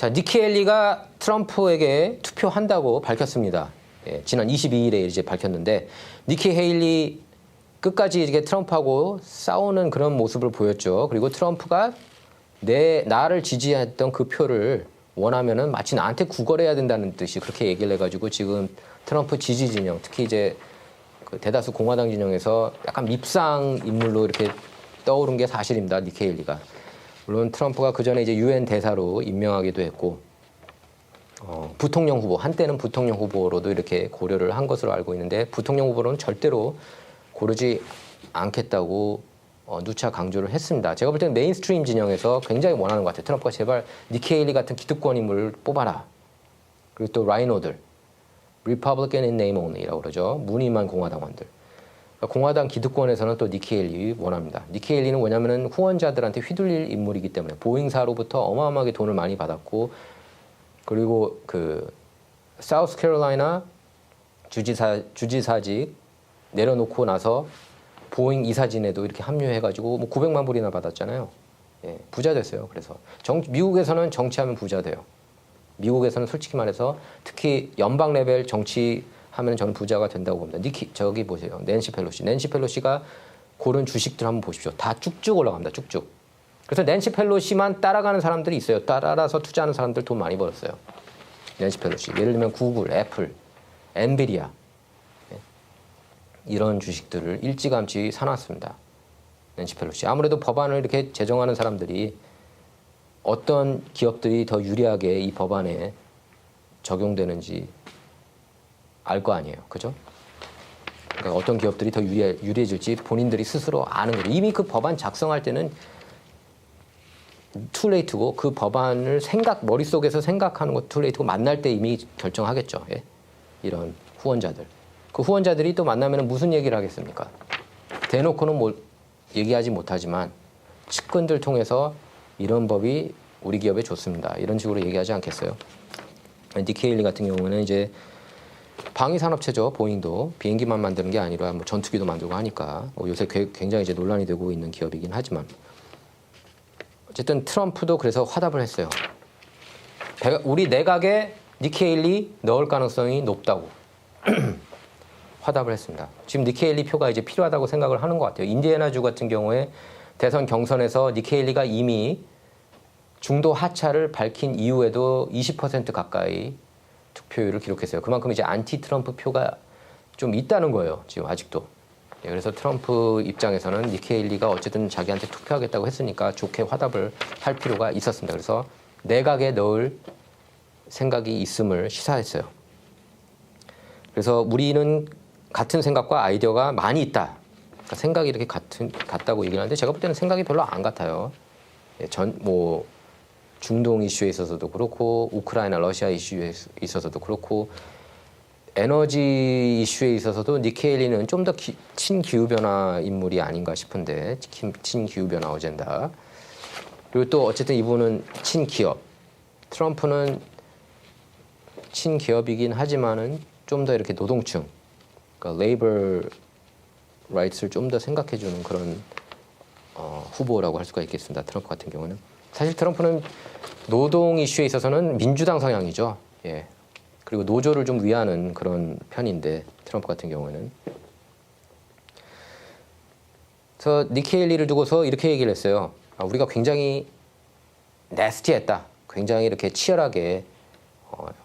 자, 니키 헤일리가 트럼프에게 투표한다고 밝혔습니다. 예, 지난 22일에 이제 밝혔는데 니키 헤일리 끝까지 이렇게 트럼프하고 싸우는 그런 모습을 보였죠. 그리고 트럼프가 나를 지지했던 그 표를 원하면은 마치 나한테 구걸해야 된다는 듯이 그렇게 얘기를 해가지고 지금 트럼프 지지 진영, 특히 이제 그 대다수 공화당 진영에서 약간 밉상 인물로 이렇게 떠오른 게 사실입니다. 니키 헤일리가. 물론 트럼프가 그 전에 이제 유엔 대사로 임명하기도 했고, 부통령 후보, 한때는 부통령 후보로도 이렇게 고려를 한 것으로 알고 있는데 부통령 후보로는 절대로 고르지 않겠다고 누차 강조를 했습니다. 제가 볼 때는 메인스트림 진영에서 굉장히 원하는 것 같아요. 트럼프가 제발 니키 헤일리 같은 기득권 인물을 뽑아라. 그리고 또 라이노들, Republican in name only라고 그러죠. 무늬만 공화당원들. 그러니까 공화당 기득권에서는 또 니키 헤일리 원합니다. 니키 헤일리는 뭐냐면은 후원자들한테 휘둘릴 인물이기 때문에 보잉사로부터 어마어마하게 돈을 많이 받았고, 그리고 그 사우스캐롤라이나 주지사직 내려놓고 나서 보잉 이사진에도 이렇게 합류해가지고 뭐 900만 불이나 받았잖아요. 예, 부자 됐어요. 그래서 미국에서는 정치하면 부자 돼요. 미국에서는 솔직히 말해서 특히 연방 레벨 정치하면 저는 부자가 된다고 봅니다. 저기 보세요. 낸시 펠로시가 고른 주식들 한번 보십시오. 다 쭉쭉 올라갑니다. 쭉쭉. 그래서 낸시 펠로시만 따라가는 사람들이 있어요. 따라서 투자하는 사람들 돈 많이 벌었어요. 낸시 펠로시. 예를 들면 구글, 애플, 엔비디아. 이런 주식들을 일찌감치 사놨습니다. 낸시 펠로시. 아무래도 법안을 이렇게 제정하는 사람들이 어떤 기업들이 더 유리하게 이 법안에 적용되는지 알 거 아니에요. 그죠? 그러니까 어떤 기업들이 더 유리해질지 본인들이 스스로 아는 거죠. 이미 그 법안 작성할 때는 투레이트고 그 법안을 머릿속에서 생각하는 것도 투레이트고 만날 때 이미 결정하겠죠. 예? 이런 후원자들. 그 후원자들이 또 만나면 무슨 얘기를 하겠습니까? 대놓고는 뭐 얘기하지 못하지만 측근들 통해서 이런 법이 우리 기업에 좋습니다. 이런 식으로 얘기하지 않겠어요? 니키 헤일리 같은 경우는 이제 방위산업체죠. 보잉도 비행기만 만드는 게 아니라 뭐 전투기도 만들고 하니까 요새 굉장히 이제 논란이 되고 있는 기업이긴 하지만 어쨌든 트럼프도 그래서 화답을 했어요. 우리 내각에 니키 헤일리 넣을 가능성이 높다고 화답을 했습니다. 지금 니키 헤일리 표가 이제 필요하다고 생각을 하는 것 같아요. 인디애나주 같은 경우에 대선 경선에서 니키 헤일리가 이미 중도 하차를 밝힌 이후에도 20% 가까이 득표율을 기록했어요. 그만큼 이제 안티 트럼프 표가 좀 있다는 거예요. 지금 아직도. 그래서 트럼프 입장에서는 니키 헤일리가 어쨌든 자기한테 투표하겠다고 했으니까 좋게 화답을 할 필요가 있었습니다. 그래서 내각에 넣을 생각이 있음을 시사했어요. 그래서 우리는 같은 생각과 아이디어가 많이 있다. 그러니까 생각이 이렇게 같다고 얘기를 하는데 제가 볼 때는 생각이 별로 안 같아요. 중동 이슈에 있어서도 그렇고 우크라이나 러시아 이슈에 있어서도 그렇고 에너지 이슈에 있어서도 니키 헤일리는 좀 더 친기후변화 인물이 아닌가 싶은데 친기후변화 어젠다. 그리고 또 어쨌든 이분은 친기업. 트럼프는 친기업이긴 하지만은 좀 더 이렇게 노동층, 그러니까 레이버 라이트를 좀 더 생각해주는 그런 후보라고 할 수가 있겠습니다. 트럼프 같은 경우는. 사실 트럼프는 노동 이슈에 있어서는 민주당 성향이죠. 예. 그리고 노조를 좀 위하는 그런 편인데 트럼프 같은 경우에는. 그래서 니키 헤일리를 두고서 이렇게 얘기를 했어요. 우리가 굉장히 네스티했다. 굉장히 이렇게 치열하게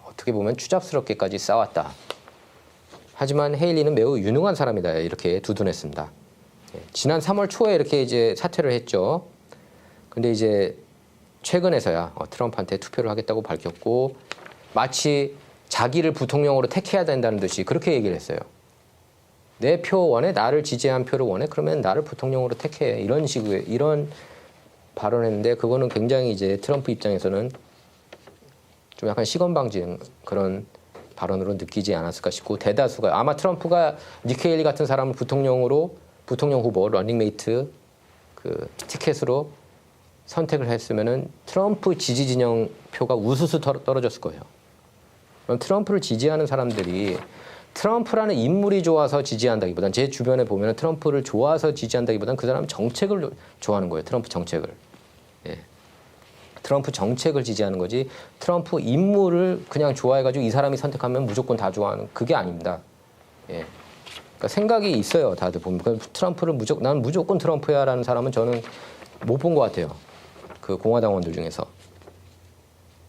어떻게 보면 추잡스럽게까지 싸웠다. 하지만 헤일리는 매우 유능한 사람이다. 이렇게 두둔했습니다. 예. 지난 3월 초에 이렇게 이제 사퇴를 했죠. 근데 이제 최근에서야 트럼프한테 투표를 하겠다고 밝혔고 마치 자기를 부통령으로 택해야 된다는 듯이 그렇게 얘기를 했어요. 내 표 원해? 나를 지지한 표를 원해? 그러면 나를 부통령으로 택해. 이런 식의 이런 발언했는데 그거는 굉장히 이제 트럼프 입장에서는 좀 약간 시건방진 그런 발언으로 느끼지 않았을까 싶고 대다수가 아마 트럼프가 니키 헤일리 같은 사람을 부통령 후보 러닝메이트 그 티켓으로 선택을 했으면은 트럼프 지지 진영 표가 우수수 떨어졌을 거예요. 그럼 트럼프를 지지하는 사람들이 트럼프라는 인물이 좋아서 지지한다기보단 제 주변에 보면 트럼프를 좋아서 지지한다기보단 그 사람은 정책을 좋아하는 거예요. 트럼프 정책을. 예. 트럼프 정책을 지지하는 거지 트럼프 인물을 그냥 좋아해가지고 이 사람이 선택하면 무조건 다 좋아하는 그게 아닙니다. 예. 그러니까 생각이 있어요. 다들 보면 트럼프를 난 무조건 트럼프야라는 사람은 저는 못 본 것 같아요. 그 공화당원들 중에서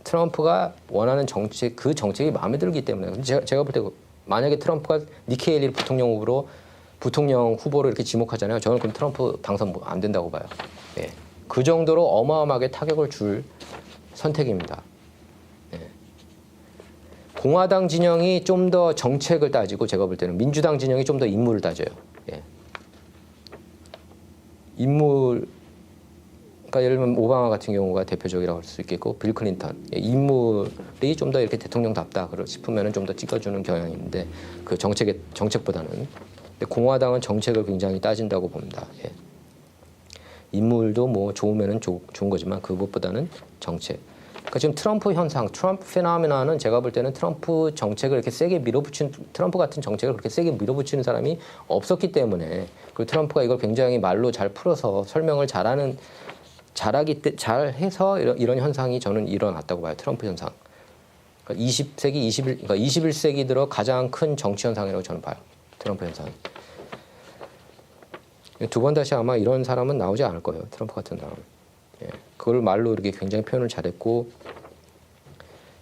트럼프가 원하는 정책 그 정책이 마음에 들기 때문에 제가 볼 때 만약에 트럼프가 니키 헤일리를 부통령 후보로 이렇게 지목하잖아요. 저는 그럼 트럼프 당선 안 된다고 봐요. 예. 그 정도로 어마어마하게 타격을 줄 선택입니다. 예. 공화당 진영이 좀 더 정책을 따지고 제가 볼 때는 민주당 진영이 좀 더 인물을 따져요. 예. 인물, 그러니까 예를 들면 오바마 같은 경우가 대표적이라고 할 수 있겠고 빌 클린턴 예. 인물이 좀 더 이렇게 대통령답다 싶으면 좀 더 찍어주는 경향이 있는데 그 정책보다는 근데 공화당은 정책을 굉장히 따진다고 봅니다. 예. 인물도 뭐 좋으면은 좋은 거지만 그것보다는 정책. 그러니까 지금 트럼프 현상, 트럼프 페노메나는 제가 볼 때는 트럼프 정책을 이렇게 세게 트럼프 같은 정책을 그렇게 세게 밀어붙이는 사람이 없었기 때문에 그리고 트럼프가 이걸 굉장히 말로 잘 풀어서 설명을 잘해서 이런 현상이 저는 일어났다고 봐요. 트럼프 현상. 그러니까 21세기 들어 가장 큰 정치 현상이라고 저는 봐요. 트럼프 현상. 두 번 다시 아마 이런 사람은 나오지 않을 거예요. 트럼프 같은 사람. 예. 그걸 말로 이렇게 굉장히 표현을 잘했고,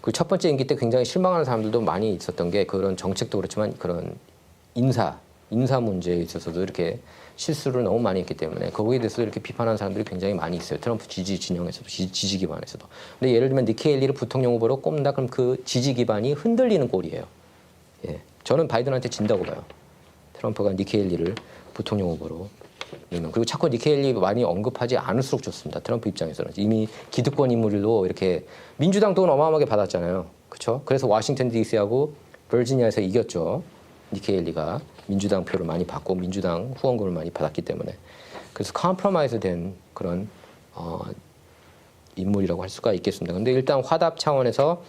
그 첫 번째 임기 때 굉장히 실망하는 사람들도 많이 있었던 게 그런 정책도 그렇지만 그런 인사 문제에 있어서도 이렇게 실수를 너무 많이 했기 때문에 거기에 대해서 이렇게 비판하는 사람들이 굉장히 많이 있어요. 트럼프 지지 진영에서도 지지 기반에서도. 근데 예를 들면 니키 헤일리를 부통령 후보로 꼽는다 그럼 그 지지 기반이 흔들리는 꼴이에요. 예. 저는 바이든한테 진다고 봐요. 트럼프가 니키 헤일리를 부통령 후보로. 그리고 자꾸 니키 헤일리 많이 언급하지 않을수록 좋습니다. 트럼프 입장에서는 이미 기득권 인물로 이렇게 민주당 돈 어마어마하게 받았잖아요. 그렇죠? 그래서 워싱턴 D.C.하고 버지니아에서 이겼죠. 니키 헤일리가 민주당 표를 많이 받고 민주당 후원금을 많이 받았기 때문에 그래서 컴프로마이즈 된 그런 인물이라고 할 수가 있겠습니다. 근데 일단 화답 차원에서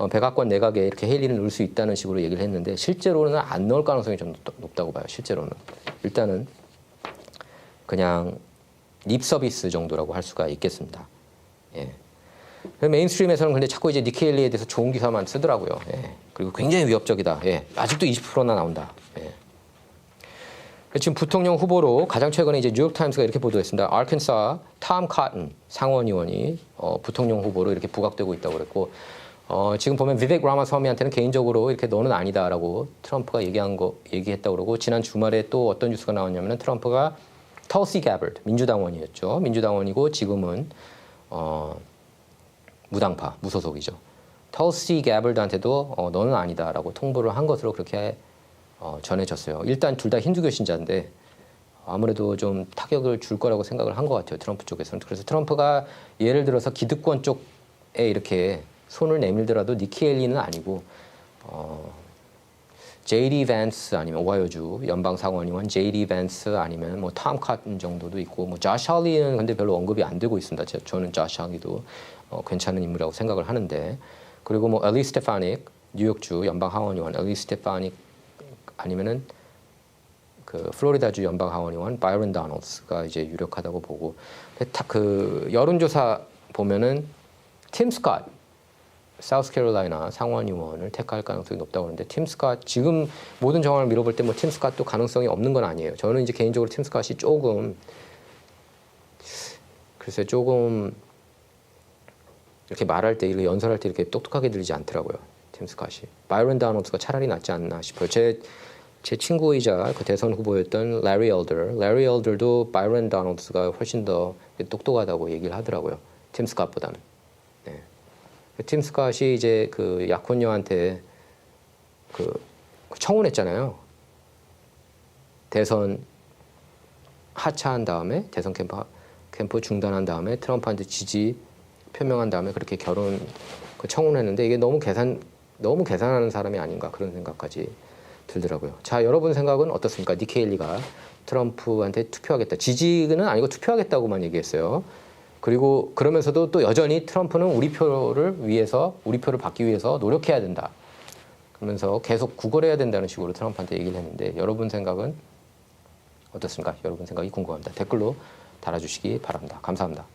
백악관 내각에 이렇게 헤일리를 넣을 수 있다는 식으로 얘기를 했는데 실제로는 안 넣을 가능성이 좀 높다고 봐요. 실제로는 일단은 그냥 립 서비스 정도라고 할 수가 있겠습니다. 예. 메인스트림에서는 근데 자꾸 이제 니키 헤일리에 대해서 좋은 기사만 쓰더라고요. 예. 그리고 굉장히 위협적이다. 예. 아직도 20%나 나온다. 예. 지금 부통령 후보로 가장 최근에 이제 뉴욕 타임스가 이렇게 보도했습니다. 아르칸사 톰 카튼 상원 의원이 부통령 후보로 이렇게 부각되고 있다고 그랬고 지금 보면 비벡 라마스와미한테는 개인적으로 이렇게 너는 아니다라고 트럼프가 얘기했다고 그러고 지난 주말에 또 어떤 뉴스가 나왔냐면은 트럼프가 털시 가버드 민주당원이었죠. 민주당원이고 지금은 무당파 무소속이죠. 털시 가버드한테도 너는 아니다라고 통보를 한 것으로 그렇게 전해졌어요. 일단 둘 다 힌두교 신자인데 아무래도 좀 타격을 줄 거라고 생각을 한 것 같아요. 트럼프 쪽에서는. 그래서 트럼프가 예를 들어서 기득권 쪽에 이렇게 손을 내밀더라도 니키 헤일리는 아니고 J.D. 밴스 아니면 오하이오주 연방 상원의원 J.D. 밴스 아니면 뭐 톰 카튼 정도도 있고 뭐 조시 할리는 근데 별로 언급이 안 되고 있습니다. 저는 조시 할리도 괜찮은 인물이라고 생각을 하는데 그리고 뭐 엘리 스테파닉 뉴욕주 연방 하원의원 엘리 스테파닉 아니면은 그 플로리다주 연방 하원의원 바이런 다널드가 이제 유력하다고 보고 그 여론조사 보면은 팀 스콧 사우스캐롤라이나 상원의원을 택할 가능성이 높다고 하는데 팀 스콧 지금 모든 정황을 밀어볼 때 뭐 팀 스콧도 가능성이 없는 건 아니에요. 저는 이제 개인적으로 팀 스콧이 조금 이렇게 말할 때 이렇게 연설할 때 이렇게 똑똑하게 들리지 않더라고요. 팀 스콧이 바이런 다널드가 차라리 낫지 않나 싶어요. 제 친구이자 그 대선 후보였던 레리 엘더도 바이런 다널드가 훨씬 더 똑똑하다고 얘기를 하더라고요. 팀 스콧보다는. 네. 팀 스콧이 이제 그 약혼녀한테 그 청혼했잖아요. 대선 하차한 다음에 대선 캠프 중단한 다음에 트럼프한테 지지 표명한 다음에 그렇게 청혼했는데 이게 너무 계산하는 사람이 아닌가 그런 생각까지 들더라고요. 자, 여러분 생각은 어떻습니까? 니키 헤일리가 트럼프한테 투표하겠다. 지지는 아니고 투표하겠다고만 얘기했어요. 그리고 그러면서도 또 여전히 트럼프는 우리 표를 받기 위해서 노력해야 된다. 그러면서 계속 구걸해야 된다는 식으로 트럼프한테 얘기를 했는데 여러분 생각은 어떻습니까? 여러분 생각이 궁금합니다. 댓글로 달아주시기 바랍니다. 감사합니다.